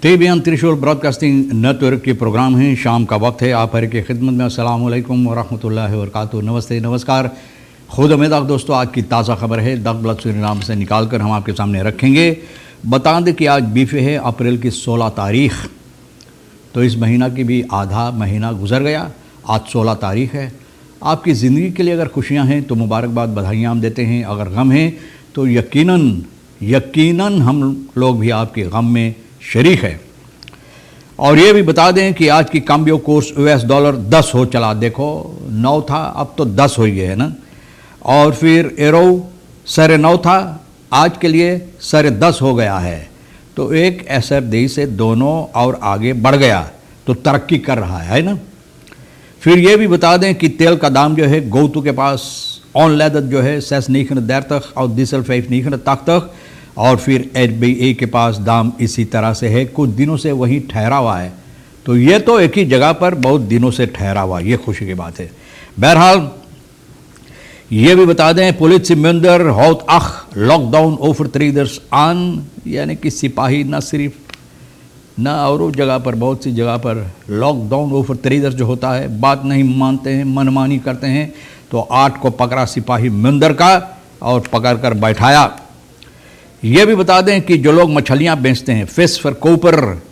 Tebyan त्रिशूल broadcasting network के programme हैं। शाम का वक्त है, आप हर की खिदमत में। अस्सलाम वालेकुम वरहमतुल्लाहि वबरकातुहू। नमस्ते, नमस्कार, खुद उम्मीद दोस्तों। आज की ताज़ा खबर है, दग ब्लड सूरीनाम से निकाल कर हम आपके सामने रखेंगे। बता दें कि आज बीफे है अप्रैल की 16 तारीख, तो इस महीना की भी आधा महीना गुजर गया। आज 16 तारीख है। आपकी ज़िंदगी के लिए अगर खुशियाँ हैं तो मुबारकबाद, बधाइयाँ हम देते हैं। अगर गम है तो यकीनन हम लोग भी आपके गम में शरीक है। और ये भी बता दें कि आज की काम्बियो कोर्स US डॉलर 10 हो चला। देखो 9 था, अब तो 10 हो गया है ना। और फिर एरो 9.5 था, आज के लिए 10.5 हो गया है। तो एक SFD से दोनों और आगे बढ़ गया, तो तरक्की कर रहा है ना। फिर ये भी बता दें कि तेल का दाम जो है गौतू के पास ऑन लेदत जो है 6 नहीं देर तक और डीजल 5 नहीं तक। और फिर HBA के पास दाम इसी तरह से है, कुछ दिनों से वहीं ठहरा हुआ है। तो ये तो एक ही जगह पर बहुत दिनों से ठहरा हुआ, ये खुशी की बात है। बहरहाल ये भी बता दें पुलिस मंदर हौत अख लॉकडाउन ओवर 3 days आन, यानी कि सिपाही न सिर्फ न और जगह पर, बहुत सी जगह पर लॉकडाउन ओवर 3 days जो होता है, बात नहीं मानते हैं, मनमानी करते हैं। तो 8 को पकड़ा सिपाही मंदर का और पकड़ कर बैठाया। ये भी बता दें कि जो लोग मछलियाँ बेचते हैं, फिश फॉर कॉपर,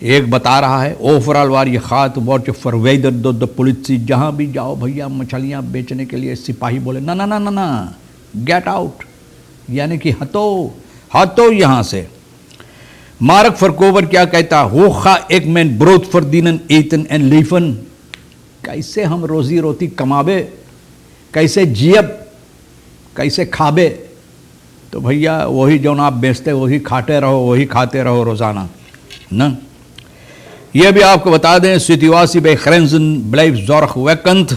एक बता रहा है ओवरऑल वार ये खात watch for whether the police, जहाँ भी जाओ भैया मछलियाँ बेचने के लिए सिपाही बोले ना ना ना ना ना, गेट आउट, यानी कि हटो यहाँ से। मार्क फॉर कोवर क्या कहता, होखा एक मैन ब्रोथ फॉर दीनन ईतन एंड लीफन, कैसे हम रोजी रोटी कमाबे, कैसे जियब, कैसे खाबे। तो भैया वही जो आप बेचते वही खाते रहो, वही खाते रहो रोज़ाना ना। ये भी आपको बता दें सितवासी बे खरेंजन ब्लाइव जोरख वैकंत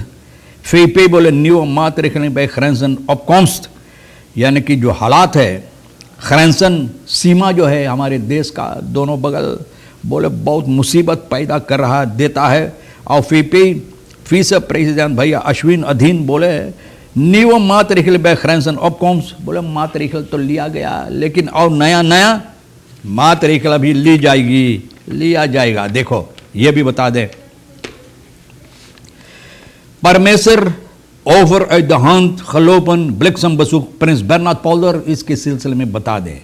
फीपे बोले न्यू मात रखने बे खरेंजन ऑपकॉन्स्ट, यानी कि जो हालात है खरेंसन सीमा जो है हमारे देश का दोनों बगल बोले बहुत मुसीबत पैदा कर रहा देता है। और फीपे फीस प्रेसिडेंट भैया अश्विन अधीन बोले न्यू मात रिखल बे खरेंसन ऑपकॉम्स, बोले मात रिखल तो लिया गया, लेकिन और नया मात रिखल अभी लिया जाएगा। देखो ये भी बता दें परमेसर ओवर द हंत खलोपन ब्लिक्सम बसुक प्रिंस बर्नार्ड पॉलर, इसके सिलसिले में बता दें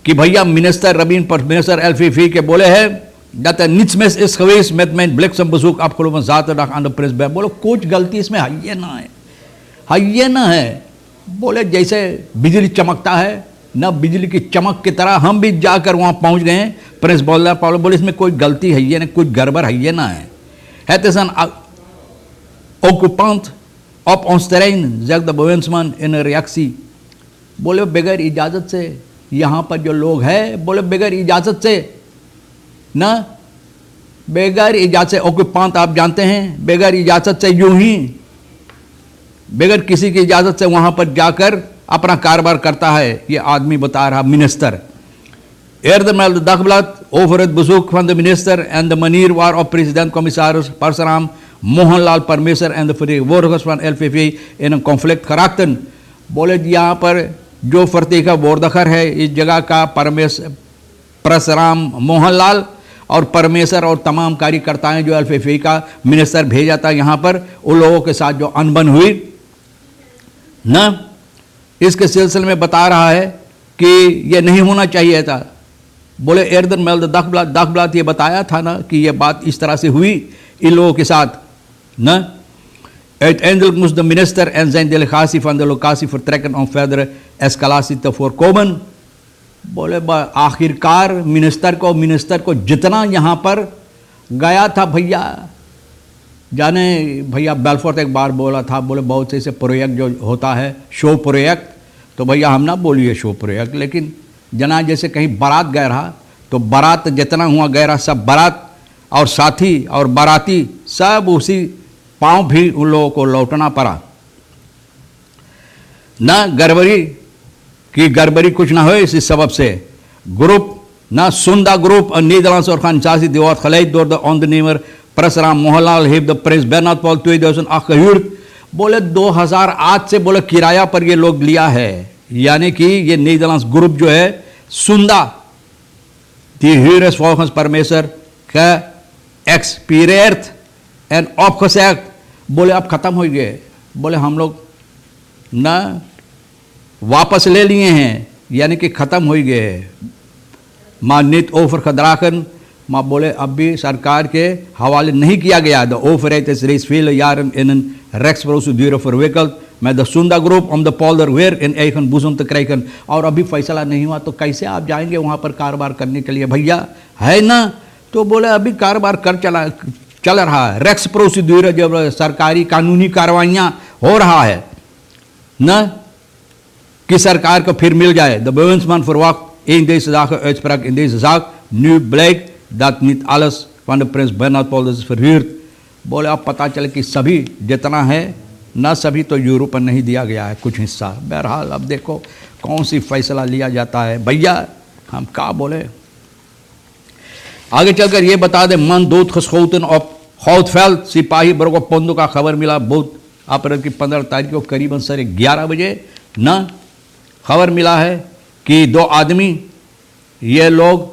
कि भैया मिनिस्टर रबीन पर मिनिस्टर एल्फीफी के बोले हैं दैट निचमेस इस खवेस मेटमेंट ब्लिक्सम बसुक आप खलोपन जात डाक अंडर प्रिंस बर, बोलो कुछ गलती इसमें है ना है। बोले जैसे बिजली चमकता है ना, बिजली की चमक की तरह हम भी जाकर वहाँ पहुँच गए। प्रिंस बॉलर पावलो बोले इसमें कोई गलती है ये ना, कुछ गड़बड़ है ना है। तेसन ओकुपांत ऑफ ऑन्स्टेराइन जग द बोवेंसमैन इन रियाक्सी, बोले बगैर इजाज़त से यहाँ पर जो लोग हैं, बोले बगैर इजाज़त से ना, बगैर इजाज़त से ओकुपांत आप जानते हैं, बगैर इजाज़त से यूं ही बगैर किसी की इजाज़त से वहाँ पर जाकर अपना कारोबार करता है ये आदमी, बता रहा मिनिस्टर। एयरदमेल दखबलत ओवर बुजुक from the minister and the मनीर वार ऑफ president commissioner Parasram Mohanlal Parmesar and the वोरगस फ्रॉम LFP इन कॉन्फ्लिक्ट खराक्तन, बोले यहाँ पर जो फर्ती का वोरदखर है इस जगह का परसराम मोहनलाल और परमेसर और तमाम कार्यकर्ता हैं जो LFP का मिनिस्टर भेजा था यहाँ पर, उन लोगों के साथ जो अनबन हुई ना, इसके सिलसिले में बता रहा है कि यह नहीं होना चाहिए था। बोले एर्दन मेल दखबलात ये बताया था ना कि यह बात इस तरह से हुई इन लोगों के साथ ना। एट एंडल मुस द मिनिस्टर एंड जैन दिल खासी फन द लोकासी फॉर ट्रैकन ऑफ फेदर एस्कलासी तो फॉर कोमन, बोले आखिरकार मिनिस्टर को जितना यहाँ पर गया था भैया, जाने भैया बेलफोर्ट एक बार बोला था, बोले बहुत से ऐसे प्रोजेक्ट जो होता है शो प्रोजेक्ट, तो भैया हम ना बोलिए शो प्रोजेक्ट, लेकिन जना जैसे कहीं बारात गए रहा तो बारात जितना हुआ गए रहा सब बारात और साथी और बाराती सब उसी पाँव भी उन लोगों को लौटना पड़ा ना। गड़बड़ी कुछ ना हो इसी सबब से ग्रुप ना सुंदा ग्रुप नीदरलैंड्स और खानसासी दीवार खलाई दौर द ऑन द नेमर Parasram Mohanlal have the prince Bernard Paul 2008, बोले 2008 से बोले किराया पर ये लोग लिया है, यानी कि ये नीदरलैंड्स ग्रुप जो है Sunda die huur is volgens परमेश्वर geëxpireerd en opgezegd. बोले अब खत्म हो गए, बोले हम लोग ना वापस ले लिए हैं, यानी कि ख़त्म हो गए। माँ नित overgedragen, माँ बोले अब भी सरकार के हवाले नहीं किया गया। De overheid is reeds vele jaren in een rechtsprocedure verwikkeld met de Sunda Groep om de polder weer in eigen boezem te krijgen। और अभी फैसला नहीं हुआ तो कैसे आप जाएंगे वहाँ पर कारोबार करने के लिए भैया, है ना? तो बोले अभी कारोबार चल रहा है, रेक्स प्रोसीड्यूर, जब सरकारी कानूनी कार्रवाइयाँ हो रहा है न कि सरकार को फिर मिल जाए। De bewindsman verwacht in deze dagen uitspraak in deze zaak। Nu blijkt dat niet alles van de prins Bernhard Polders is verhuurd। बोले अब पता चले कि सभी जितना है न सभी तो यूरोप पर नहीं दिया गया है, कुछ हिस्सा। बहरहाल अब देखो कौन सी फैसला लिया जाता है भैया, हम क्या बोले। आगे चलकर ये बता दें, मन दूत geschoten op Goudveld, सिपाही बरगो पोंदो का खबर मिला बहुत अप्रैल की 15 तारीख को करीबन 11:30 बजे न खबर मिला है कि 2 आदमी ये लोग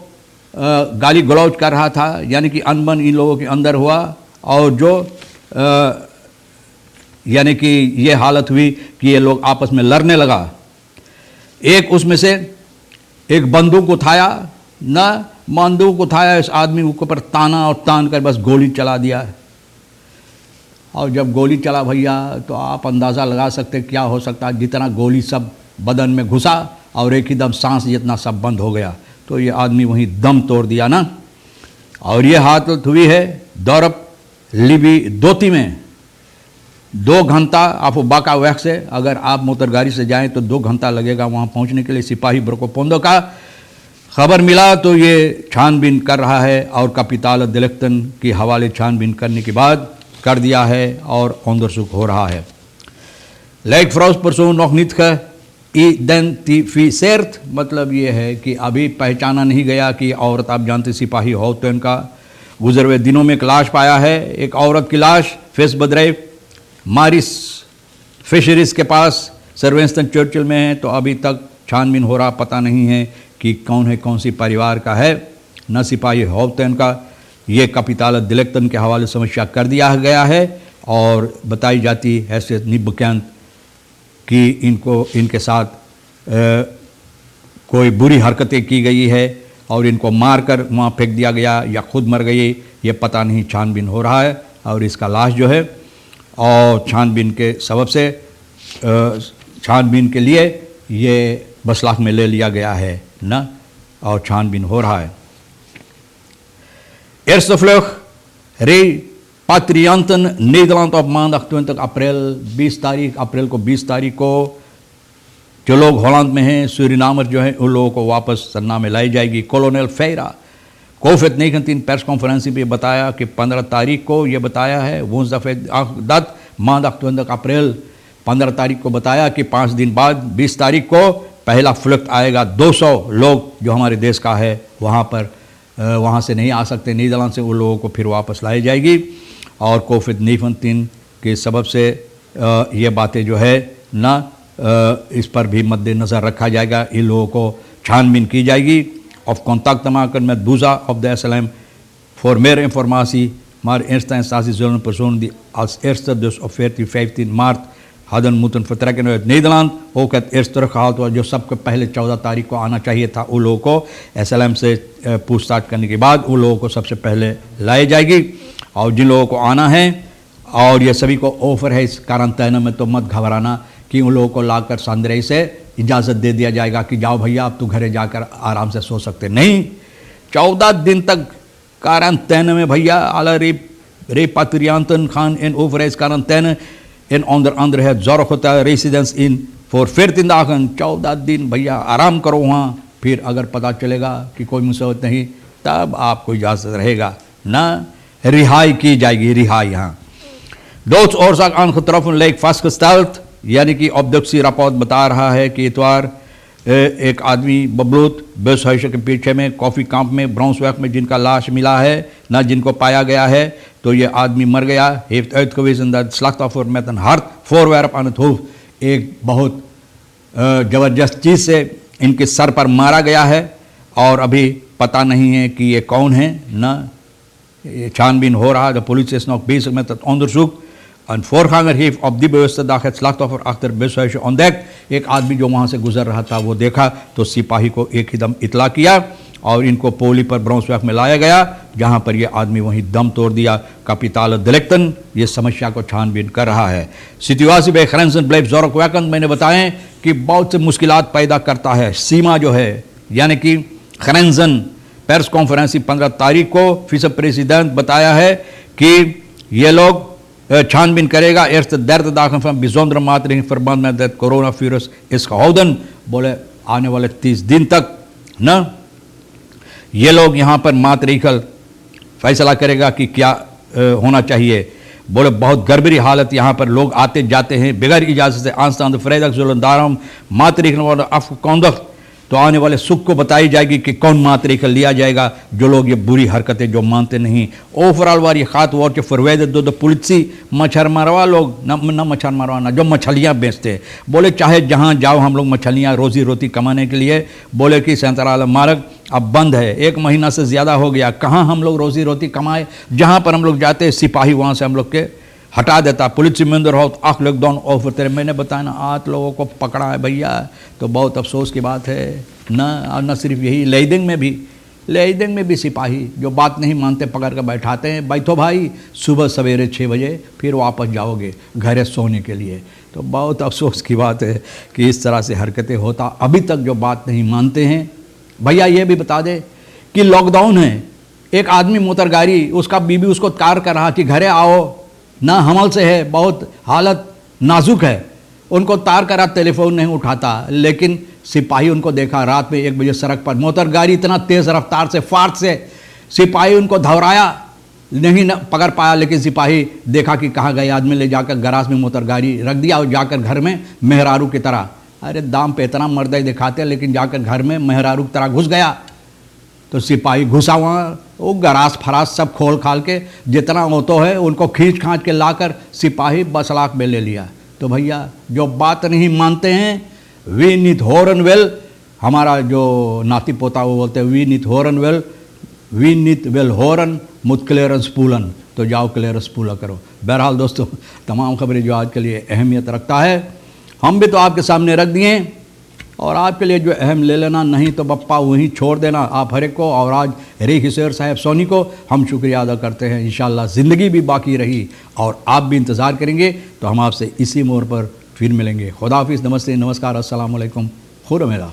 गाली गलौज कर रहा था, यानी कि अनबन इन लोगों के अंदर हुआ और जो यानी कि ये हालत हुई कि ये लोग आपस में लड़ने लगा। एक उसमें से एक बंदूक उठाया न, बंदूक उठाया, इस आदमी के ऊपर ताना और तान कर बस गोली चला दिया। और जब गोली चला भैया तो आप अंदाज़ा लगा सकते क्या हो सकता है, जितना गोली सब बदन में घुसा और एक ही दम सांस जितना सब बंद हो गया, तो ये आदमी वहीं दम तोड़ दिया ना। और ये हालत हुई है दौरब लिबी दोती में। 2 घंटा आप बाका वैक से अगर आप मोटर गाड़ी से जाएं तो 2 घंटा लगेगा वहाँ पहुँचने के लिए। सिपाही बरको पोंदो का खबर मिला तो ये छानबीन कर रहा है और कैपिटल दिलेक्टन के हवाले छानबीन करने के बाद कर दिया है और onderzoek हो रहा है। lijkt vrouwspersoon nog niet geïdentificeerd, मतलब ये है कि अभी पहचाना नहीं गया कि औरत, आप जानते सिपाही हो तो इनका गुजर हुए दिनों में एक लाश पाया है, एक औरत की लाश फेसबद्राइव मारिस फिशरीज के पास सर्वेस्टन चर्चिल में है। तो अभी तक छानबीन हो रहा, पता नहीं है कि कौन है, कौन सी परिवार का है। न सिपाही हॉपटन का ये कैपिटल दिलेक्टन के हवाले समस्या कर दिया गया है और बताई जाती है निबकैंत कि इनके साथ कोई बुरी हरकतें की गई है और इनको मारकर वहाँ फेंक दिया गया या खुद मर गई, ये पता नहीं। छानबीन हो रहा है और इसका लाश जो है और छानबीन के सबब से छानबीन के लिए ये बसलाख में ले लिया गया है न, और छानबीन हो रहा है। Eerste vlucht repatrianten Nederland op maandag 20 अप्रैल 20 तारीख अप्रैल को 20 तारीख को जो लोग हॉलैंड में हैं, सूरीनामर जो हैं, उन लोगों को वापस सन्ना में लाई जाएगी। कोलोनेल फेरा कोविड-19 प्रेस कॉन्फ्रेंस पे बताया कि 15 तारीख को ये बताया है दत मानक 20 अप्रैल 15 तारीख को बताया कि 5 दिन बाद 20 तारीख को पहला फ्लक्ट आएगा। 200 लोग जो हमारे देश का है वहाँ पर वहाँ से नहीं आ सकते, नीदरलैंड से उन लोगों को फिर वापस लाई जाएगी। और कोविड-19 के सबब से ये बातें जो है ना इस पर भी मद्देनज़र रखा जाएगा, इन लोगों को छानबीन की जाएगी। Of contact te maken met Bouza op de SLM. Voor meer informatie, maar eerste instantie zullen personen die als eerste dus op 14-15 maart hadden moeten vertrekken uit Nederland ook het eerst teruggehaald worden, जो सबको पहले 14 तारीख को आना चाहिए था, उन लोगों को SLM से पूछताछ करने के बाद उन लोगों को सबसे पहले लाई जाएगी। और जिन लोगों को आना है और ये सभी को ऑफर है इस क्वारंटाइन में, तो मत घबराना कि उन लोगों को लाकर सांदरेई से इजाज़त दे दिया जाएगा कि जाओ भैया आप तो घरे जाकर आराम से सो सकते। नहीं, 14 दिन तक क्वारंटाइन में भैया। alle repatrianten gaan in overheidsquarantaine en onder andere het zorghotel residence in voor 14 dagen। 14 दिन भैया आराम करो वहाँ, फिर अगर पता चलेगा कि कोई मुसीबत नहीं तब आपको इजाज़त रहेगा ना, रिहाई की जाएगी, रिहाई। हाँ, doodsoorzaak aangetroffen lijkt vastgesteld, यानी कि ऑब्डक्सी रिपोर्ट बता रहा है कि इतवार एक आदमी बबलूत बस के पीछे में कॉफ़ी कैंप में ब्राउन्सवेक में जिनका लाश मिला है ना, जिनको पाया गया है, तो ये आदमी मर गया। heeft uitgewezen dat slachtoffer met een hard voorwerp aan het hoofd, एक बहुत ज़बरदस्त चीज़ से इनके सर पर मारा गया है और अभी पता नहीं है कि ये कौन है, न ये छानबीन हो रहा है. The police is noch bezig met het onderzoek. Een voorganger heeft op die bewuste dag het slachtoffer achter het bushuisje ontdekt. एक आदमी जो वहाँ से गुजर रहा था वो देखा तो सिपाही को एक ही दम इतला किया और इनको पोली पर ब्राउन्सविक में लाया गया, जहाँ पर ये आदमी वहीं दम तोड़ दिया. Kapitale delicten ये समस्या को छानबीन कर रहा है. Situatie bij grenzen blijft zorgwekkend. मैंने बताएं कि बहुत से मुश्किलात पैदा करता है. सीमा जो है यानी कि grenzen. प्रेस कॉन्फ्रेंस 15 तारीख को विस प्रेसिडेंट बताया है कि ये लोग छानबीन करेगा. eerste 30 dagen van bijzondere maatregelen in verband met het coronavirus is gehouden. बोले आने वाले 30 दिन तक न ये लोग यहाँ पर मातरीखल फैसला करेगा कि क्या होना चाहिए. बोले बहुत गड़बड़ी हालत, यहाँ पर लोग आते जाते हैं बगैर इजाज़त से. aanstaande vrijdag zullen daarom maatregelen worden afgekondigd. तो आने वाले सुख को बताई जाएगी कि कौन मातरीखल लिया जाएगा. जो लोग ये बुरी हरकतें जो मानते नहीं. ओवरऑल वार ये खात वोट के फरवेद दो पुलिसी मच्छर मारवा लोग न मच्छर मारवाना जो मछलियाँ बेचते. बोले चाहे जहाँ जाओ हम लोग मछलियाँ रोज़ी रोटी कमाने के लिए. बोले कि सेंट्रल मार्ग अब बंद है, 1 महीना से ज़्यादा हो गया. कहाँ हम लोग रोज़ी रोटी कमाए. जहाँ पर हम लोग जाते सिपाही वहाँ से हम लोग के हटा देता. पुलिस में अंदर हो तो 8 लोग डाउन ऑफर तेरे. मैंने बताया ना 8 लोगों को पकड़ा है भैया, तो बहुत अफसोस की बात है. न सिर्फ यही लेइदिंग में भी सिपाही जो बात नहीं मानते पकड़ कर बैठाते हैं. बैठो भाई, सुबह सवेरे 6 बजे फिर वापस जाओगे घरे सोने के लिए. तो बहुत अफसोस की बात है कि इस तरह से हरकतें होता अभी तक जो बात नहीं मानते हैं. भैया ये भी बता दे कि लॉकडाउन है, एक आदमी मोटर गाड़ी उसका बीबी उसको तार कर रहा कि घरे आओ, ना हमल से है, बहुत हालत नाजुक है. उनको तार करा, टेलीफोन नहीं उठाता. लेकिन सिपाही उनको देखा रात में 1 बजे सड़क पर मोटर गाड़ी इतना तेज़ रफ्तार से फाट से सिपाही उनको धौराया, नहीं न पकड़ पाया. लेकिन सिपाही देखा कि कहाँ गए आदमी, ले जाकर गराज में मोटर गाड़ी रख दिया और जाकर घर में मेहरारू की तरह. अरे दाम पे इतना मर्दाई दिखाते लेकिन जाकर घर में मेहरारू की तरह घुस गया. तो सिपाही घुसा वहाँ, वो गरास फरास सब खोल खाल के जितना ऑटो है उनको खींच खांच के लाकर सिपाही 10 लाख में ले लिया. तो भैया जो बात नहीं मानते हैं, वी नीट होरन वेल, हमारा जो नाती पोता वो बोलते हैं वी नीट होरन वेल, वी नीट वेल होरन मुत क्लियरेंस पूलन. तो जाओ क्लियरेंस पूला करो. बहरहाल दोस्तों, तमाम खबरें जो आज के लिए अहमियत रखता है हम भी तो आपके सामने रख दिए, और आपके लिए जो अहम ले लेना, नहीं तो बप्पा वहीं छोड़ देना आप हर एक को. और आज रे हिसेर साहब सोनी को हम शुक्रिया अदा करते हैं. इंशाल्लाह ज़िंदगी भी बाकी रही और आप भी इंतज़ार करेंगे तो हम आपसे इसी मोड़ पर फिर मिलेंगे. खुदा हाफिज़, नमस्ते, नमस्कार, अस्सलाम वालेकुम, खुदा मेरा.